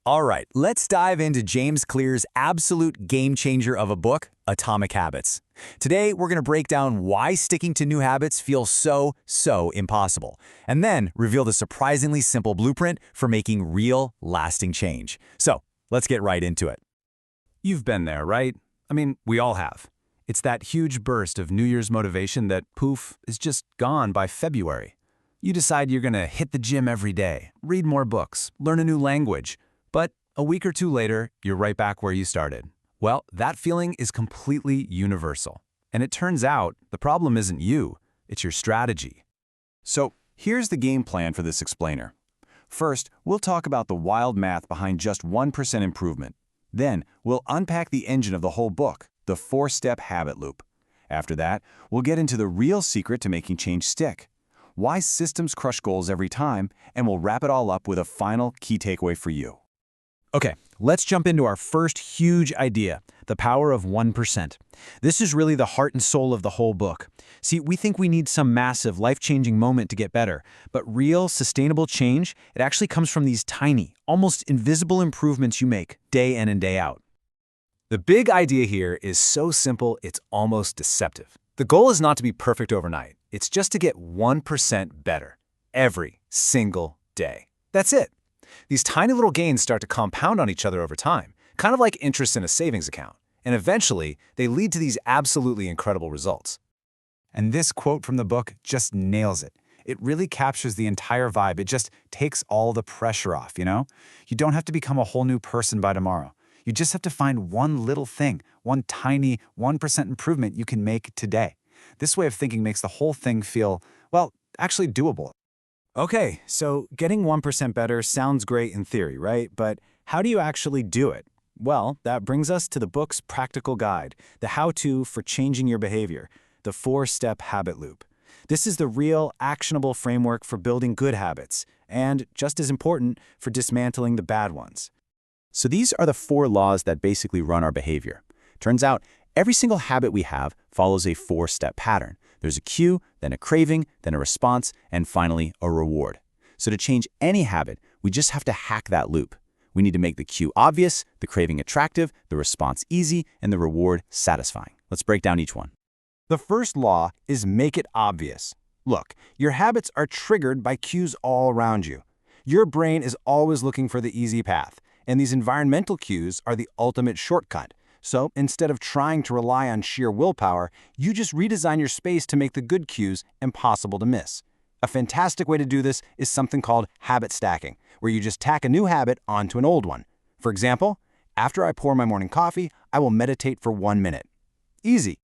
All right, let's dive into James Clear's absolute game changer of a book, Atomic Habits. Today, we're going to break down why sticking to new habits feels so impossible, and then reveal the surprisingly simple blueprint for making real, lasting change. So, let's get right into it. You've been there, right? I mean, we all have. It's that huge burst of New Year's motivation that, poof, is just gone by February. You decide you're going to hit the gym every day, read more books, learn a new language. But a week or two later, you're right back where you started. Well, that feeling is completely universal. And it turns out the problem isn't you, it's your strategy. So here's the game plan for this explainer. First, we'll talk about the wild math behind just 1% improvement. Then, we'll unpack the engine of the whole book, the 4-step habit loop. After that, we'll get into the real secret to making change stick. Why systems crush goals every time, and we'll wrap it all up with a final key takeaway for you. Okay, let's jump into our first huge idea, the power of 1%. This is really the heart and soul of the whole book. See, we think we need some massive, life-changing moment to get better, but real, sustainable change, it actually comes from these tiny, almost invisible improvements you make day in and day out. The big idea here is so simple, it's almost deceptive. The goal is not to be perfect overnight. It's just to get 1% better every single day. That's it. These tiny little gains start to compound on each other over time, kind of like interest in a savings account. And eventually, they lead to these absolutely incredible results. And this quote from the book just nails it. It really captures the entire vibe. It just takes all the pressure off, you know? You don't have to become a whole new person by tomorrow. You just have to find one little thing, one tiny 1% improvement you can make today. This way of thinking makes the whole thing feel, well, actually doable. Okay, so getting 1% better sounds great in theory, right? But how do you actually do it? Well, that brings us to the book's practical guide, the how-to for changing your behavior, the 4-step habit loop. This is the real, actionable framework for building good habits, and, just as important, for dismantling the bad ones. So these are the 4 laws that basically run our behavior. Turns out, every single habit we have follows a 4-step pattern. There's a cue, then a craving, then a response, and finally a reward. So to change any habit, we just have to hack that loop. We need to make the cue obvious, the craving attractive, the response easy, and the reward satisfying. Let's break down each one. The first law is make it obvious. Look, your habits are triggered by cues all around you. Your brain is always looking for the easy path, and these environmental cues are the ultimate shortcut. So instead of trying to rely on sheer willpower, you just redesign your space to make the good cues impossible to miss. A fantastic way to do this is something called habit stacking, where you just tack a new habit onto an old one. For example, after I pour my morning coffee, I will meditate for 1 minute. Easy.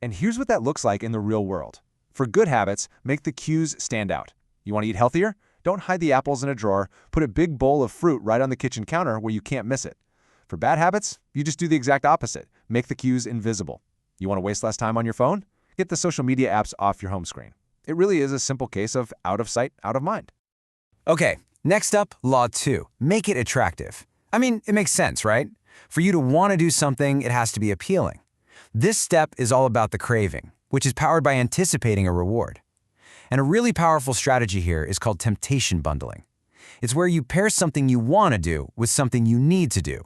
And here's what that looks like in the real world. For good habits, make the cues stand out. You want to eat healthier? Don't hide the apples in a drawer. Put a big bowl of fruit right on the kitchen counter where you can't miss it. For bad habits, you just do the exact opposite. Make the cues invisible. You want to waste less time on your phone? Get the social media apps off your home screen. It really is a simple case of out of sight, out of mind. Okay, next up, Law 2. Make it attractive. I mean, it makes sense, right? For you to want to do something, it has to be appealing. This step is all about the craving, which is powered by anticipating a reward. And a really powerful strategy here is called temptation bundling. It's where you pair something you want to do with something you need to do.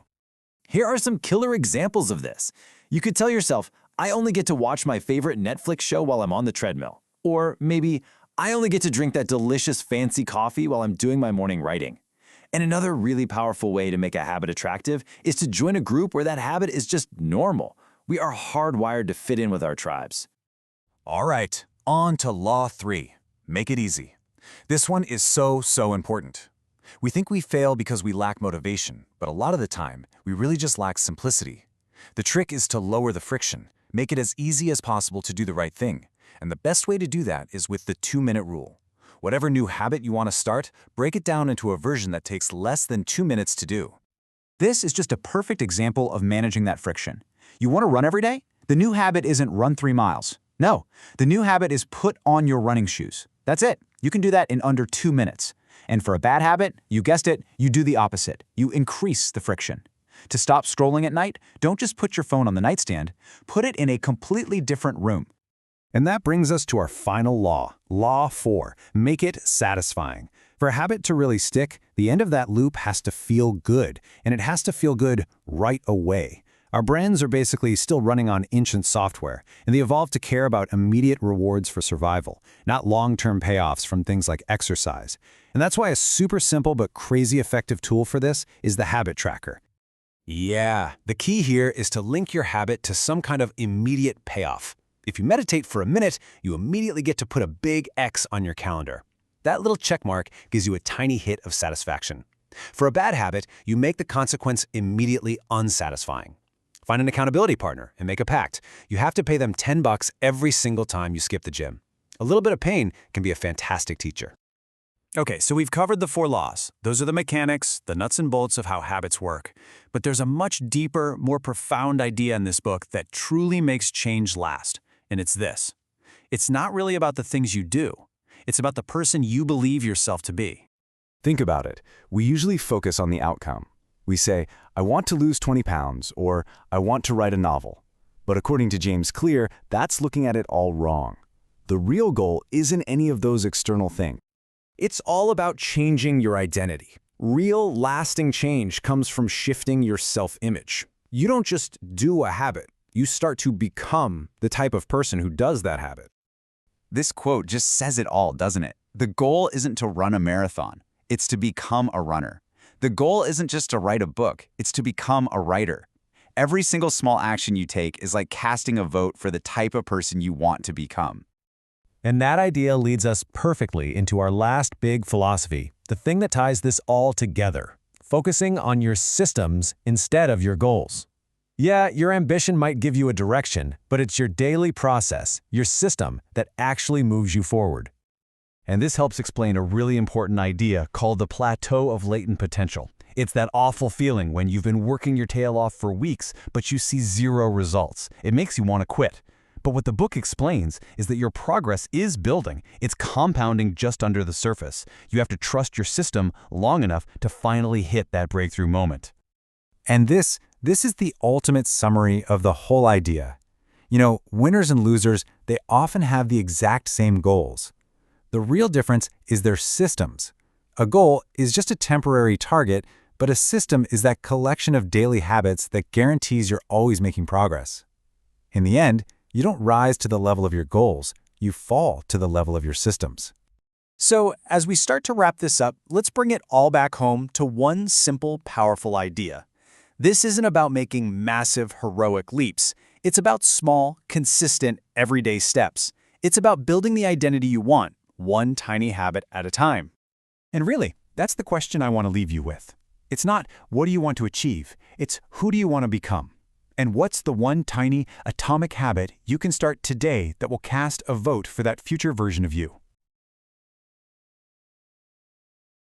Here are some killer examples of this. You could tell yourself, I only get to watch my favorite Netflix show while I'm on the treadmill. Or maybe, I only get to drink that delicious fancy coffee while I'm doing my morning writing. And another really powerful way to make a habit attractive is to join a group where that habit is just normal. We are hardwired to fit in with our tribes. All right, on to Law 3. Make it easy. This one is so important. We think we fail because we lack motivation, but a lot of the time, we really just lack simplicity. The trick is to lower the friction, make it as easy as possible to do the right thing. And the best way to do that is with the 2-minute rule. Whatever new habit you want to start, break it down into a version that takes less than 2 minutes to do. This is just a perfect example of managing that friction. You want to run every day? The new habit isn't run 3 miles. No, the new habit is put on your running shoes. That's it. You can do that in under 2 minutes. And for a bad habit, you guessed it, you do the opposite. You increase the friction. To stop scrolling at night, don't just put your phone on the nightstand. Put it in a completely different room. And that brings us to our final law, Law 4, make it satisfying. For a habit to really stick, the end of that loop has to feel good, and it has to feel good right away. Our brains are basically still running on ancient software, and they evolved to care about immediate rewards for survival, not long-term payoffs from things like exercise. And that's why a super simple but crazy effective tool for this is the habit tracker. Yeah, the key here is to link your habit to some kind of immediate payoff. If you meditate for a minute, you immediately get to put a big X on your calendar. That little check mark gives you a tiny hit of satisfaction. For a bad habit, you make the consequence immediately unsatisfying. Find an accountability partner and make a pact. You have to pay them $10 every single time you skip the gym. A little bit of pain can be a fantastic teacher. Okay, so we've covered the 4 laws. Those are the mechanics, the nuts and bolts of how habits work. But there's a much deeper, more profound idea in this book that truly makes change last, and it's this. It's not really about the things you do. It's about the person you believe yourself to be. Think about it. We usually focus on the outcome. We say, I want to lose 20 pounds, or I want to write a novel. But according to James Clear, that's looking at it all wrong. The real goal isn't any of those external things. It's all about changing your identity. Real, lasting change comes from shifting your self-image. You don't just do a habit. You start to become the type of person who does that habit. This quote just says it all, doesn't it? The goal isn't to run a marathon. It's to become a runner. The goal isn't just to write a book. It's to become a writer. Every single small action you take is like casting a vote for the type of person you want to become. And that idea leads us perfectly into our last big philosophy, the thing that ties this all together, focusing on your systems instead of your goals. Yeah, your ambition might give you a direction, but it's your daily process, your system, that actually moves you forward. And this helps explain a really important idea called the plateau of latent potential. It's that awful feeling when you've been working your tail off for weeks, but you see zero results. It makes you want to quit. But what the book explains is that your progress is building. It's compounding just under the surface. You have to trust your system long enough to finally hit that breakthrough moment. And this is the ultimate summary of the whole idea. You know, winners and losers, they often have the exact same goals. The real difference is their systems. A goal is just a temporary target, but a system is that collection of daily habits that guarantees you're always making progress. In the end, you don't rise to the level of your goals, you fall to the level of your systems. So, as we start to wrap this up, let's bring it all back home to one simple, powerful idea. This isn't about making massive, heroic leaps. It's about small, consistent, everyday steps. It's about building the identity you want, one tiny habit at a time. And really, that's the question I want to leave you with. It's not, what do you want to achieve? It's, who do you want to become? And what's the one tiny, atomic habit you can start today that will cast a vote for that future version of you?